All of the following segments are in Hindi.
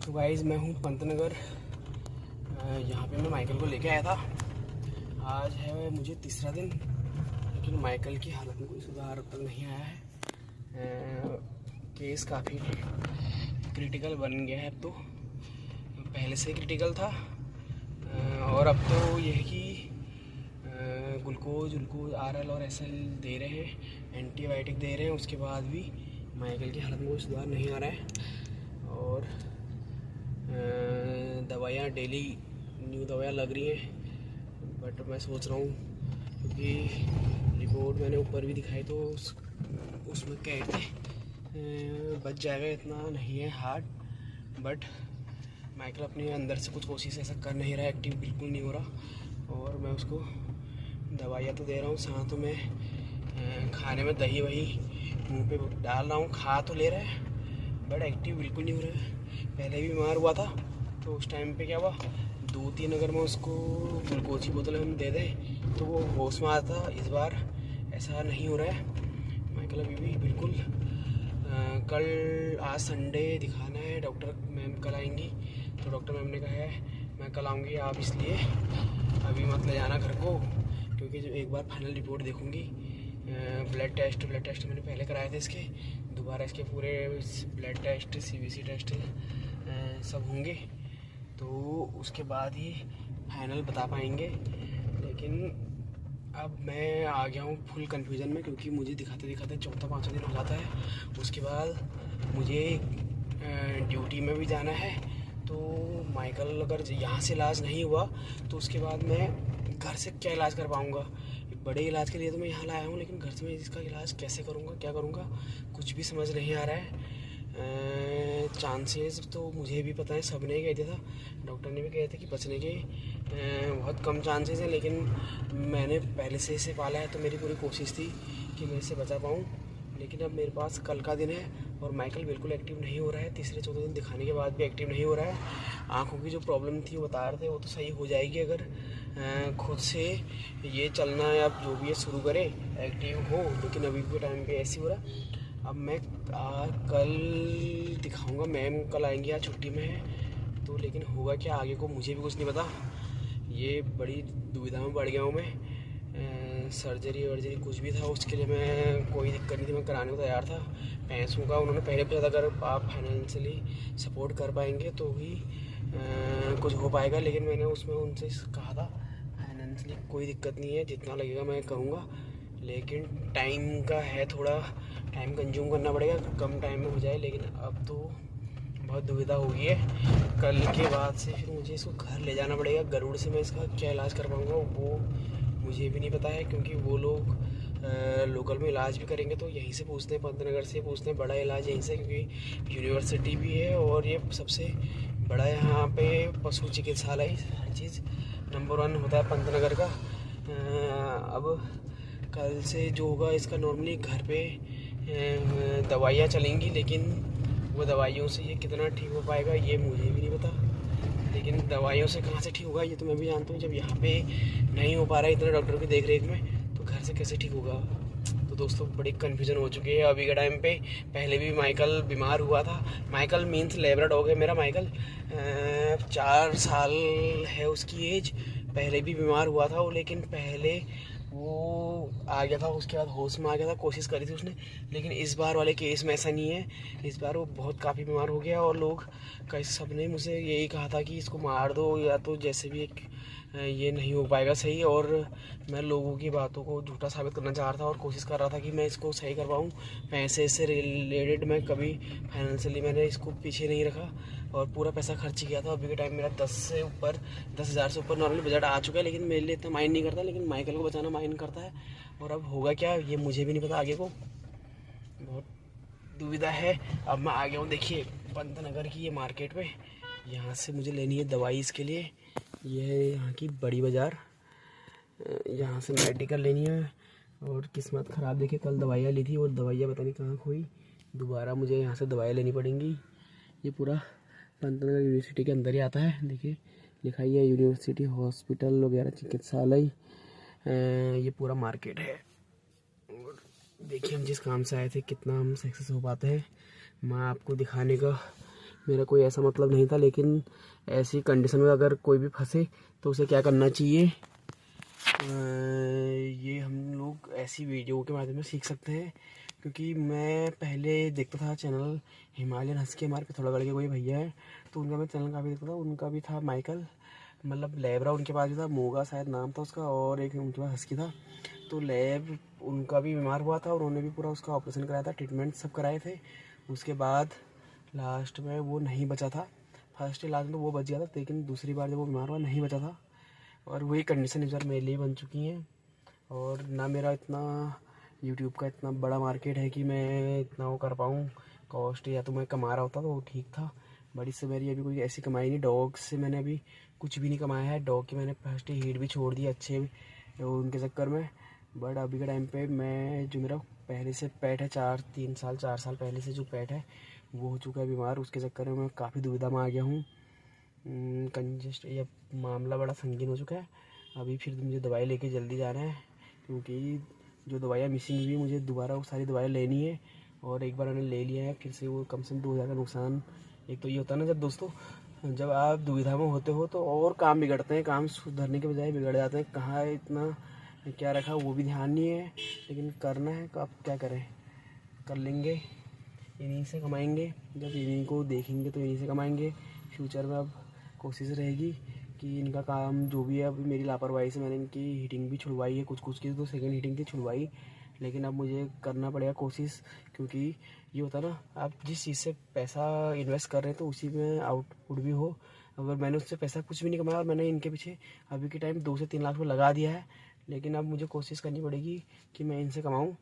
तो गाइस मैं हूँ पंतनगर। यहाँ पे मैं माइकल को लेके आया था। आज है मुझे तीसरा दिन, लेकिन माइकल की हालत में कोई सुधार अब तक नहीं आया है। केस काफ़ी क्रिटिकल बन गया है अब तो, पहले से क्रिटिकल था। और अब तो यह है कि ग्लूकोज RL और SL दे रहे हैं, एंटीबायोटिक दे रहे हैं, उसके बाद भी माइकल की हालत में कोई सुधार नहीं आ रहा है। और दवाइयाँ डेली न्यू दवाइयाँ लग रही हैं, बट मैं सोच रहा हूँ, क्योंकि रिपोर्ट मैंने ऊपर भी दिखाई तो उसमें कहते बच जाएगा, इतना नहीं है हार्ड। बट माइकल अपने अंदर से कुछ कोशिश ऐसा कर नहीं रहा, एक्टिव बिल्कुल नहीं हो रहा। और मैं उसको दवाइयाँ तो दे रहा हूँ, साथ में खाने में दही वही मुंह पे डाल रहा हूँ, खा तो ले रहा है बट एक्टिव बिल्कुल नहीं हो रहा है। पहले भी बीमार हुआ था तो उस टाइम पे क्या हुआ, 2-3 अगर मैं उसको ग्लूकोज की बोतल हम दे दें तो वो होश में आता। इस बार ऐसा नहीं हो रहा है। माइकल अभी भी बिल्कुल कल आज संडे दिखाना है, डॉक्टर मैम कल आएंगी, तो डॉक्टर मैम ने कहा है मैं कल आऊँगी, आप इसलिए अभी मत ले जाना घर को, क्योंकि जो एक बार फाइनल रिपोर्ट देखूँगी। ब्लड टेस्ट मैंने पहले कराए थे इसके, दोबारा इसके पूरे ब्लड टेस्ट CBC टेस्ट सब होंगे, तो उसके बाद ही फाइनल बता पाएंगे। लेकिन अब मैं आ गया हूँ फुल कंफ्यूजन में, क्योंकि मुझे दिखाते दिखाते 4-5 दिन हो जाता है। उसके बाद मुझे ड्यूटी में भी जाना है, तो माइकल अगर यहाँ से इलाज नहीं हुआ तो उसके बाद मैं घर से क्या इलाज कर पाऊँगा। बड़े इलाज के लिए तो मैं यहाँ लाया हूँ, लेकिन घर से मैं इसका इलाज कैसे करूँगा, क्या करूँगा, कुछ भी समझ नहीं आ रहा है। चांसेस तो मुझे भी पता है, सब ने कह दिया था, डॉक्टर ने भी कहे थे कि बचने के बहुत कम चांसेस हैं, लेकिन मैंने पहले से इसे पाला है तो मेरी पूरी कोशिश थी कि मैं इससे बचा पाऊँ। लेकिन अब मेरे पास कल का दिन है और माइकल बिल्कुल एक्टिव नहीं हो रहा है। तीसरे चौथे दिन दिखाने के बाद भी एक्टिव नहीं हो रहा है। आँखों की जो प्रॉब्लम थी वो बता रहे थे, वो तो सही हो जाएगी अगर खुद से ये चलना या जो भी है शुरू करे, एक्टिव हो। लेकिन अभी के टाइम पे ऐसे हो रहा। अब मैं कल दिखाऊंगा, मैम कल आएंगी, आज छुट्टी में है तो, लेकिन होगा क्या आगे को मुझे भी कुछ नहीं पता। ये बड़ी दुविधा में पड़ गया हूँ मैं। सर्जरी वर्जरी कुछ भी था उसके लिए मैं कोई दिक्कत नहीं थी, मैं कराने को तैयार था। पैसों का उन्होंने पहले पूछा था, अगर आप फाइनेंशियली सपोर्ट कर पाएंगे तो ही कुछ हो पाएगा। लेकिन मैंने उसमें उनसे कहा था फाइनेंशियली कोई दिक्कत नहीं है, जितना लगेगा मैं करूँगा, लेकिन टाइम का है, थोड़ा टाइम कंज्यूम करना पड़ेगा, कम टाइम में हो जाए। लेकिन अब तो बहुत दुविधा हो गई है। कल के बाद से फिर मुझे इसको घर ले जाना पड़ेगा। गरुड़ से मैं इसका क्या इलाज कर पाऊँगा वो मुझे भी नहीं पता है, क्योंकि वो लोग लोकल में इलाज भी करेंगे तो यहीं से पूछते हैं, पंतनगर से पूछते हैं, बड़ा इलाज यहीं से, क्योंकि यूनिवर्सिटी भी है और ये सबसे बड़ा यहाँ पे पशु चिकित्सालय, हर चीज़ नंबर 1 होता है पंतनगर का। अब कल से जो होगा इसका, नॉर्मली घर पे दवाइयाँ चलेंगी, लेकिन वो दवाइयों से ये कितना ठीक हो पाएगा ये मुझे भी नहीं पता। लेकिन दवाइयों से कहाँ से ठीक होगा ये तो मैं भी जानता हूँ, जब यहाँ पे नहीं हो पा रहा है इतने डॉक्टर की देख रेख में, तो घर से कैसे ठीक होगा। तो दोस्तों बड़ी कन्फ्यूज़न हो चुकी है अभी के टाइम पे। पहले भी माइकल बीमार हुआ था। माइकल मीन्स लेब्राडॉग है मेरा माइकल, 4 साल है उसकी एज। पहले भी बीमार हुआ था वो, लेकिन पहले वो आ गया था, उसके बाद होश में आ गया था, कोशिश करी थी उसने। लेकिन इस बार वाले केस में ऐसा नहीं है। इस बार वो बहुत काफ़ी बीमार हो गया और लोग कई सब ने मुझसे यही कहा था कि इसको मार दो, या तो जैसे भी एक ये नहीं हो पाएगा सही। और मैं लोगों की बातों को झूठा साबित करना चाह रहा था और कोशिश कर रहा था कि मैं इसको सही कर पाऊँ। पैसे से रिलेटेड मैं कभी फाइनेंशियली मैंने इसको पीछे नहीं रखा और पूरा पैसा खर्च किया था। अभी के टाइम मेरा 10,000 से ऊपर नॉर्मली बजट आ चुका है, लेकिन मेरे लिए इतना माइंड नहीं करता, लेकिन माइकल को बचाना माइंड करता है। और अब होगा क्या ये मुझे भी नहीं पता, आगे को बहुत दुविधा है। अब मैं आ गया हूँ, देखिए पंतनगर की ये मार्केट पे, यहाँ से मुझे लेनी है दवाई इसके लिए। ये है यहाँ की बड़ी बाज़ार, यहाँ से मेडिकल लेनी है। और किस्मत ख़राब, देखिए कल दवाइयाँ ली थी और दवाइयाँ पता नहीं कहाँ खोई, दोबारा मुझे यहाँ से दवाइयाँ लेनी पड़ेंगी। ये पूरा पंतनगर यूनिवर्सिटी के अंदर ही आता है, देखिए लिखाई है यूनिवर्सिटी हॉस्पिटल वगैरह चिकित्सालय, ये पूरा मार्केट है। और देखिए हम जिस काम से आए थे कितना हम सक्सेस हो पाते हैं। मैं आपको दिखाने का मेरा कोई ऐसा मतलब नहीं था, लेकिन ऐसी कंडीशन में अगर कोई भी फंसे तो उसे क्या करना चाहिए, ये हम लोग ऐसी वीडियो के माध्यम से सीख सकते हैं। क्योंकि मैं पहले देखता था चैनल हिमालयन हस्की, हमारे पिथौरागढ़ के कोई भैया है, तो उनका मैं चैनल काफ़ी देखता था। उनका भी था माइकल, मतलब लैब्रा उनके पास भी था, मोगा शायद नाम था उसका, और एक उनके पास हस्की था। तो लैब उनका भी बीमार हुआ था और उन्होंने भी पूरा उसका ऑपरेशन कराया था, ट्रीटमेंट सब कराए थे। उसके बाद लास्ट में वो नहीं बचा था। फर्स्ट लास्ट में तो वो बच गया था, लेकिन दूसरी बार जब वो बीमार हुआ नहीं बचा था। और वही कंडीशन इस बार मेरे लिए बन चुकी हैं। और ना मेरा इतना यूट्यूब का इतना बड़ा मार्केट है कि मैं इतना वो कर पाऊँ कॉस्ट, या तो मैं कमा रहा होता तो वो ठीक था। बट इससे मेरी अभी कोई ऐसी कमाई नहीं। डॉग से मैंने अभी कुछ भी नहीं कमाया है। डॉग की मैंने फर्स्ट हीट भी छोड़ दी अच्छे उनके चक्कर में। बट अभी के टाइम पे मैं जो मेरा पहले से पेट है, 4 साल पहले से जो पेट है वो हो चुका है बीमार। उसके चक्कर में मैं काफ़ी दुविधा में आ गया हूँ। कंजेस्ट ये मामला बड़ा संगीन हो चुका है। अभी फिर मुझे दवाई लेके जल्दी जाना है, क्योंकि जो दवाइयाँ मिसिंग हुई मुझे दोबारा वो सारी दवाइयाँ लेनी है। और एक बार मैंने ले लिया है फिर से वो कम से कम 2,000 का नुकसान। एक तो ये होता है ना, जब दोस्तों जब आप दुविधा में होते हो तो और काम बिगड़ते हैं, काम सुधरने के बजाय बिगड़ जाते हैं। कहाँ इतना क्या रखा वो भी ध्यान नहीं है, लेकिन करना है तो आप क्या करें, कर लेंगे। इन्हीं से कमाएंगे, जब इन्हीं को देखेंगे तो इन्हीं से कमाएंगे। फ्यूचर में अब कोशिश रहेगी कि इनका काम जो भी है, अभी मेरी लापरवाही से मैंने इनकी हीटिंग भी छुड़वाई है, कुछ कुछ की तो सेकंड हीटिंग थी छुड़वाई, लेकिन अब मुझे करना पड़ेगा कोशिश। क्योंकि ये होता है ना, आप जिस चीज़ से पैसा इन्वेस्ट कर रहे हैं तो उसी में आउटपुट भी हो। अगर मैंने उससे पैसा कुछ भी नहीं कमाया और मैंने इनके पीछे अभी के टाइम 2 से 3 लाख रुपये लगा दिया है, लेकिन अब मुझे कोशिश करनी पड़ेगी कि मैं इनसे कमाऊँ।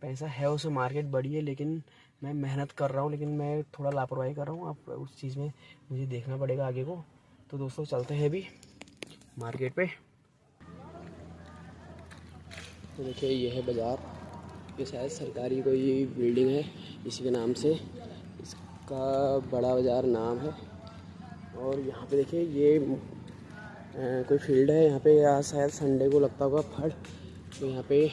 पैसा है, उसमें मार्केट बड़ी है, लेकिन मैं मेहनत कर रहा हूँ, लेकिन मैं थोड़ा लापरवाही कर रहा हूँ। अब उस चीज़ में मुझे देखना पड़ेगा आगे को। तो दोस्तों चलते हैं अभी मार्केट पे। तो देखिए ये है बाज़ार, ये शायद सरकारी कोई बिल्डिंग है इसी के नाम से, इसका बड़ा बाज़ार नाम है। और यहाँ पे देखिए ये कोई फील्ड है, यहाँ पे आज शायद संडे को लगता होगा फड़, तो यहाँ पे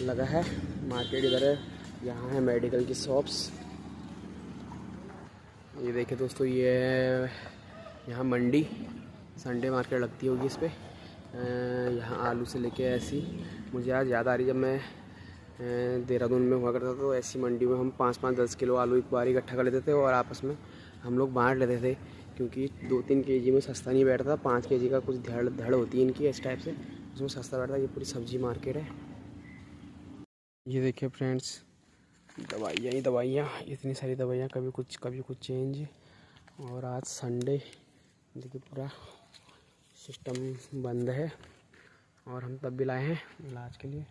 लगा है मार्केट। इधर है, यहाँ है मेडिकल की शॉप्स। ये देखिए दोस्तों, ये है यहाँ मंडी, संडे मार्केट लगती होगी इस पर। यहाँ आलू से लेके ऐसी, मुझे आज याद आ रही जब मैं देहरादून में हुआ करता था तो ऐसी मंडी में हम 5-5 10 किलो आलू एक बार इकट्ठा कर लेते थे और आपस में हम लोग बांट लेते थे, क्योंकि 2-3 केजी में सस्ता नहीं बैठता था। 5 केजी का कुछ धड़ होती है इनकी इस टाइप से, उसमें सस्ता बैठता है। ये पूरी सब्जी मार्केट है। ये देखिए फ्रेंड्स, दवाइयाँ ही दवाइयाँ, इतनी सारी दवाइयाँ, कभी कुछ चेंज। और आज संडे, देखिए पूरा सिस्टम बंद है और हम तब भी लाए हैं इलाज के लिए।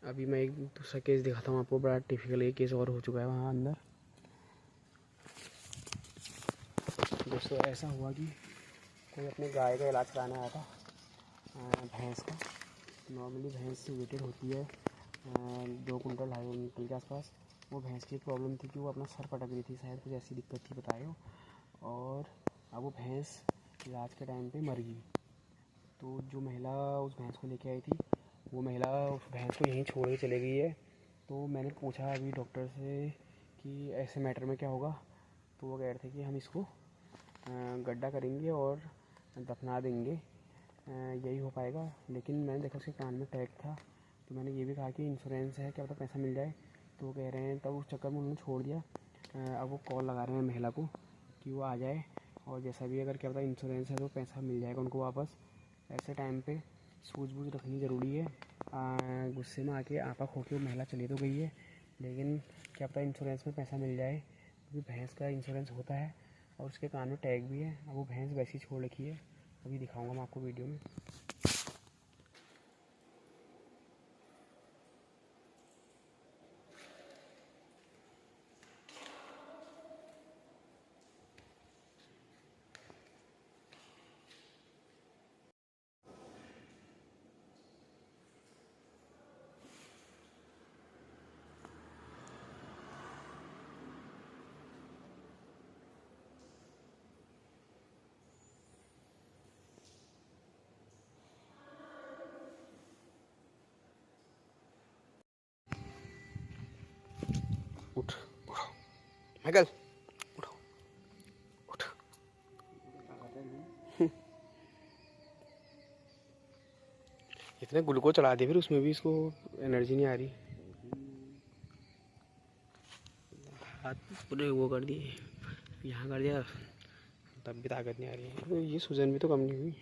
अभी मैं एक दूसरा केस दिखाता हूँ आपको, बड़ा टिपिकल एक केस और हो चुका है वहाँ अंदर। दोस्तों ऐसा हुआ कि कोई अपने गाय का इलाज कराने आया था, भैंस का। नॉर्मली भैंस वेटेड होती है 2 कुंटल 2.5 कुंटल के आसपास। वो भैंस की प्रॉब्लम थी कि वो अपना सर पटक रही थी, शायद कुछ ऐसी दिक्कत थी बताए हो। और अब वो भैंस इलाज के टाइम पे मर गई। तो जो महिला उस भैंस को लेके आई थी, वो महिला उस भैंस को यहीं छोड़ के चले गई है। तो मैंने पूछा अभी डॉक्टर से कि ऐसे मैटर में क्या होगा, तो वो कह रहे थे कि हम इसको गड्ढा करेंगे और दफना देंगे, यही हो पाएगा। लेकिन मैंने देखा उसके कान में टैग था, तो मैंने ये भी कहा कि इंश्योरेंस है, क्या पता पैसा मिल जाए। तो वो कह रहे हैं, तब उस चक्कर में उन्होंने छोड़ दिया। अब वो कॉल लगा रहे हैं महिला को कि वो आ जाए, और जैसा भी अगर क्या पता इंश्योरेंस है तो पैसा मिल जाएगा उनको वापस। ऐसे टाइम पे सूझबूझ रखनी ज़रूरी है। गुस्से में आके आपा खो के वो महिला चली तो गई है, लेकिन क्या पता इंश्योरेंस में पैसा मिल जाए, क्योंकि भैंस का इंश्योरेंस होता है और उसके कान में टैग भी है। अब वो भैंस वैसी छोड़ रखी है, अभी दिखाऊंगा मैं आपको वीडियो में। उठ, माइकल। इतने ग्लूकोज चढ़ा दिए फिर उसमें भी इसको एनर्जी नहीं आ रही। हाथ पूरे वो कर दिए, यहाँ कर दिया, तब भी ताकत नहीं आ रही है। ये सूजन भी तो कम नहीं हुई।